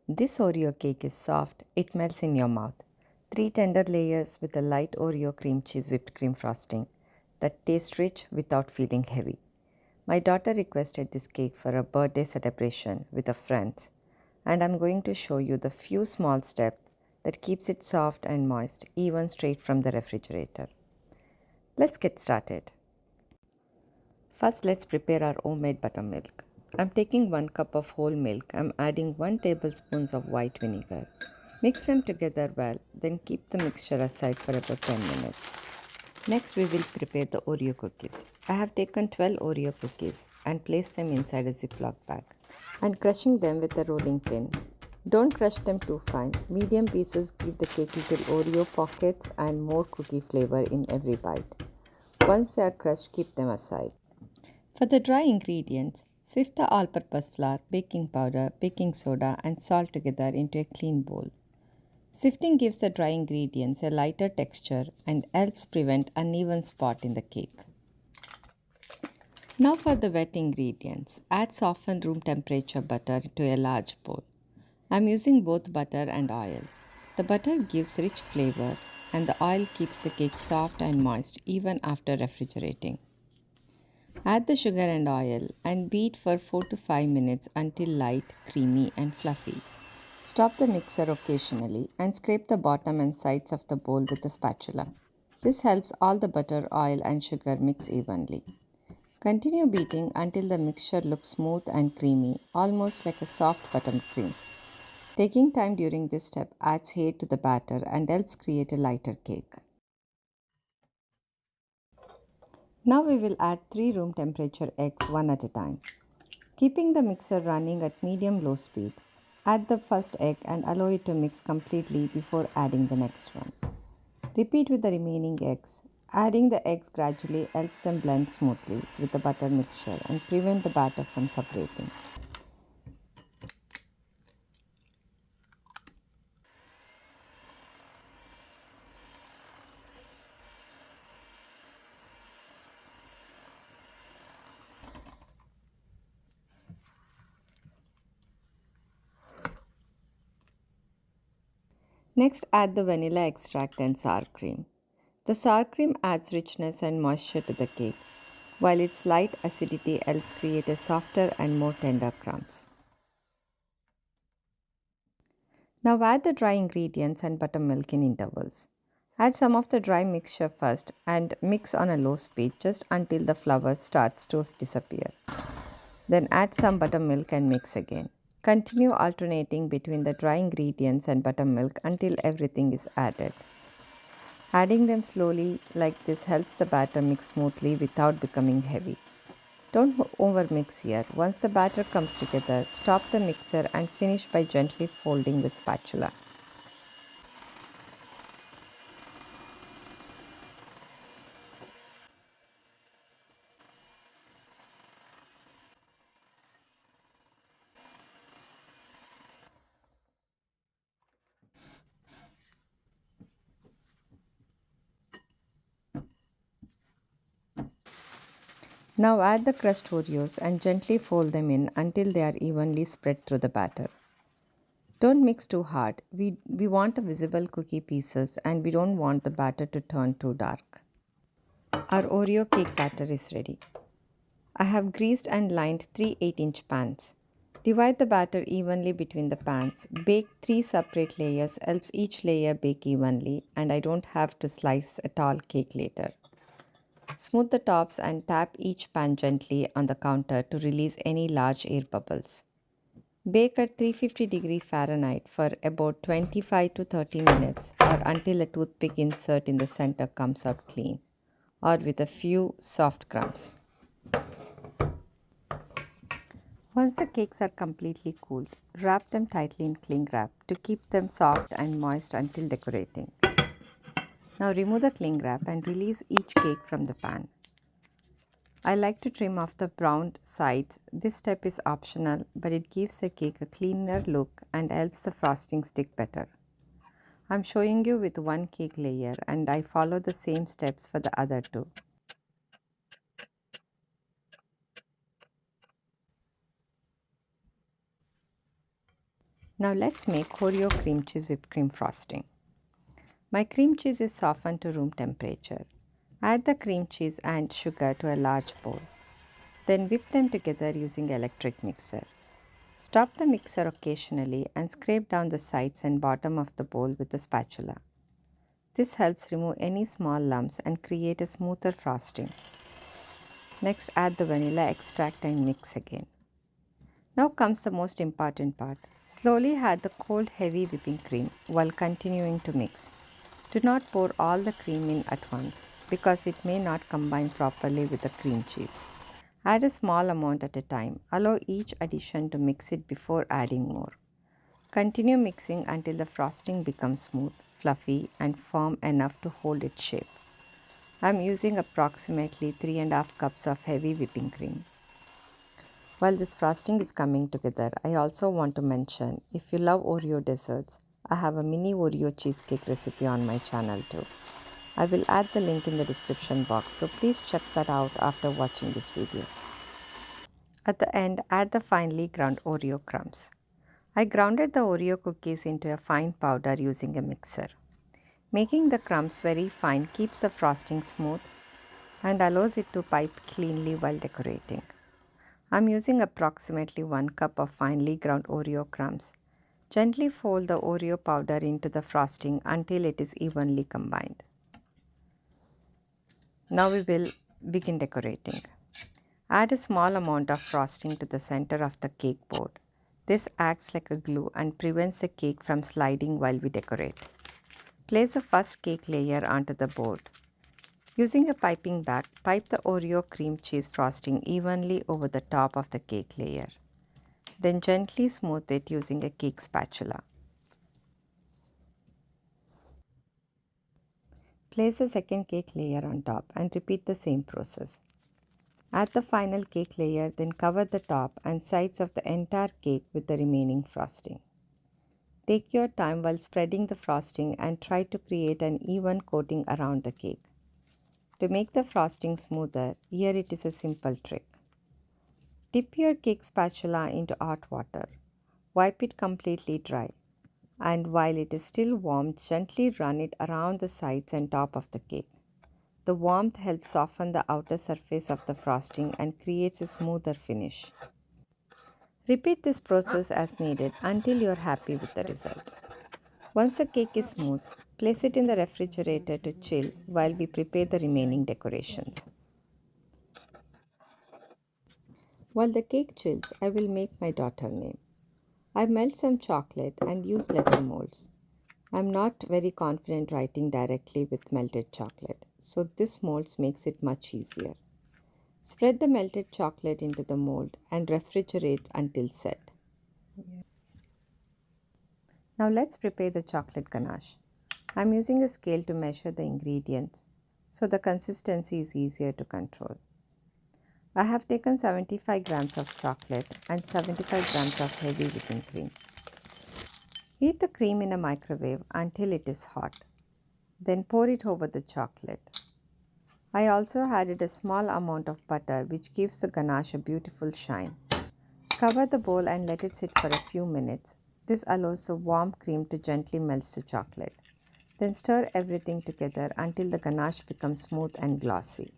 This Oreo cake is soft, it melts in your mouth. Three tender layers with a light Oreo cream cheese whipped cream frosting that tastes rich without feeling heavy. My daughter requested this cake for a birthday celebration with her friends, and I'm going to show you the few small steps that keeps it soft and moist even straight from the refrigerator. Let's get started. First, let's prepare our homemade buttermilk. I'm taking 1 cup of whole milk. I'm adding 1 tablespoon of white vinegar. Mix them together well, then keep the mixture aside for about 10 minutes. Next, we will prepare the Oreo cookies. I have taken 12 Oreo cookies and placed them inside a Ziploc bag and crushing them with a rolling pin. Don't crush them too fine. Medium pieces give the cake little Oreo pockets and more cookie flavor in every bite. Once they are crushed, keep them aside. For the dry ingredients, sift the all-purpose flour, baking powder, baking soda and salt together into a clean bowl. Sifting gives the dry ingredients a lighter texture and helps prevent uneven spot in the cake. Now for the wet ingredients, add softened room temperature butter to a large bowl. I am using both butter and oil. The butter gives rich flavor and the oil keeps the cake soft and moist even after refrigerating. Add the sugar and oil and beat for 4 to 5 minutes until light, creamy and fluffy. Stop the mixer occasionally and scrape the bottom and sides of the bowl with a spatula. This helps all the butter, oil and sugar mix evenly. Continue beating until the mixture looks smooth and creamy, almost like a soft buttercream. Taking time during this step adds hair to the batter and helps create a lighter cake. Now we will add 3 room temperature eggs one at a time. Keeping the mixer running at medium-low speed, add the first egg and allow it to mix completely before adding the next one. Repeat with the remaining eggs. Adding the eggs gradually helps them blend smoothly with the butter mixture and prevent the batter from separating. Next, add the vanilla extract and sour cream. The sour cream adds richness and moisture to the cake, while its light acidity helps create a softer and more tender crumbs. Now add the dry ingredients and buttermilk in intervals. Add some of the dry mixture first and mix on a low speed just until the flour starts to disappear. Then add some buttermilk and mix again. Continue alternating between the dry ingredients and buttermilk until everything is added. Adding them slowly like this helps the batter mix smoothly without becoming heavy. Don't overmix here. Once the batter comes together, stop the mixer and finish by gently folding with spatula. Now add the crushed Oreos and gently fold them in until they are evenly spread through the batter. Don't mix too hard. We want a visible cookie pieces and we don't want the batter to turn too dark. Our Oreo cake batter is ready. I have greased and lined 3 8-inch pans. Divide the batter evenly between the pans. Bake 3 separate layers helps each layer bake evenly and I don't have to slice a tall cake later. Smooth the tops and tap each pan gently on the counter to release any large air bubbles. Bake at 350 Fahrenheit for about 25 to 30 minutes or until a toothpick insert in the center comes out clean or with a few soft crumbs. Once the cakes are completely cooled, wrap them tightly in cling wrap to keep them soft and moist until decorating. Now remove the cling wrap and release each cake from the pan. I like to trim off the browned sides. This step is optional, but it gives the cake a cleaner look and helps the frosting stick better. I'm showing you with one cake layer and I follow the same steps for the other two. Now let's make Oreo cream cheese whipped cream frosting. My cream cheese is softened to room temperature. Add the cream cheese and sugar to a large bowl. Then whip them together using electric mixer. Stop the mixer occasionally and scrape down the sides and bottom of the bowl with a spatula. This helps remove any small lumps and create a smoother frosting. Next, add the vanilla extract and mix again. Now comes the most important part. Slowly add the cold heavy whipping cream while continuing to mix. Do not pour all the cream in at once because it may not combine properly with the cream cheese. Add a small amount at a time. Allow each addition to mix it before adding more. Continue mixing until the frosting becomes smooth, fluffy, and firm enough to hold its shape. I am using approximately 3.5 cups of heavy whipping cream. While this frosting is coming together, I also want to mention if you love Oreo desserts, I have a mini Oreo cheesecake recipe on my channel too. I will add the link in the description box, so please check that out after watching this video. At the end, add the finely ground Oreo crumbs. I grounded the Oreo cookies into a fine powder using a mixer. Making the crumbs very fine keeps the frosting smooth and allows it to pipe cleanly while decorating. I'm using approximately 1 cup of finely ground Oreo crumbs. Gently fold the Oreo powder into the frosting until it is evenly combined. Now we will begin decorating. Add a small amount of frosting to the center of the cake board. This acts like a glue and prevents the cake from sliding while we decorate. Place the first cake layer onto the board. Using a piping bag, pipe the Oreo cream cheese frosting evenly over the top of the cake layer. Then gently smooth it using a cake spatula. Place a second cake layer on top and repeat the same process. Add the final cake layer, then cover the top and sides of the entire cake with the remaining frosting. Take your time while spreading the frosting and try to create an even coating around the cake. To make the frosting smoother, here it is a simple trick. Dip your cake spatula into hot water. Wipe it completely dry. And while it is still warm, gently run it around the sides and top of the cake. The warmth helps soften the outer surface of the frosting and creates a smoother finish. Repeat this process as needed until you are happy with the result. Once the cake is smooth, place it in the refrigerator to chill while we prepare the remaining decorations. While the cake chills, I will make my daughter name. I melt some chocolate and use letter molds. I'm not very confident writing directly with melted chocolate, so this molds makes it much easier. Spread the melted chocolate into the mold and refrigerate until set. Now let's prepare the chocolate ganache. I'm using a scale to measure the ingredients, so the consistency is easier to control. I have taken 75 grams of chocolate and 75 grams of heavy whipping cream. Heat the cream in a microwave until it is hot. Then pour it over the chocolate. I also added a small amount of butter which gives the ganache a beautiful shine. Cover the bowl and let it sit for a few minutes. This allows the warm cream to gently melt the chocolate. Then stir everything together until the ganache becomes smooth and glossy.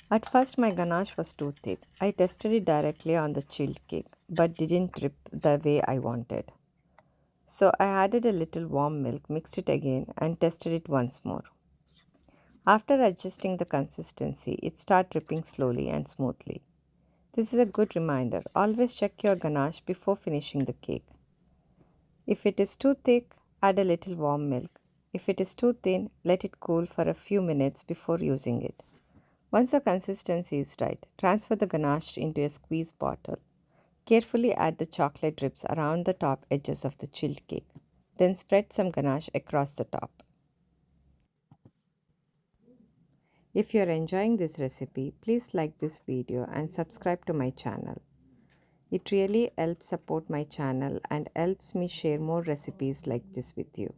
At first my ganache was too thick. I tested it directly on the chilled cake but didn't drip the way I wanted. So I added a little warm milk, mixed it again and tested it once more. After adjusting the consistency, it started dripping slowly and smoothly. This is a good reminder. Always check your ganache before finishing the cake. If it is too thick, add a little warm milk. If it is too thin, let it cool for a few minutes before using it. Once the consistency is right, transfer the ganache into a squeeze bottle. Carefully add the chocolate drips around the top edges of the chilled cake. Then spread some ganache across the top. If you are enjoying this recipe, please like this video and subscribe to my channel. It really helps support my channel and helps me share more recipes like this with you.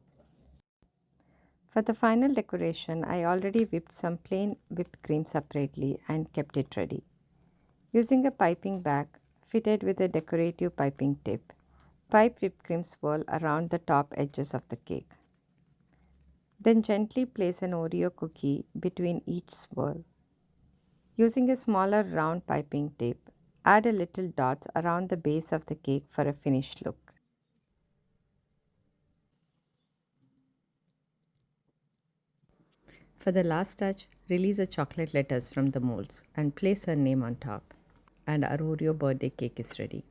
For the final decoration, I already whipped some plain whipped cream separately and kept it ready. Using a piping bag, fitted with a decorative piping tip. Pipe whipped cream swirl around the top edges of the cake. Then gently place an Oreo cookie between each swirl. Using a smaller round piping tip, add a little dots around the base of the cake for a finished look. For the last touch, release the chocolate letters from the molds and place her name on top. And our Oreo birthday cake is ready.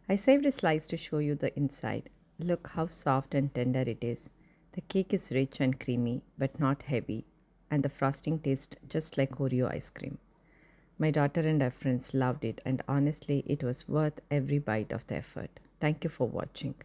I saved a slice to show you the inside. Look how soft and tender it is. The cake is rich and creamy, but not heavy, and the frosting tastes just like Oreo ice cream. My daughter and her friends loved it, and honestly, it was worth every bite of the effort. Thank you for watching.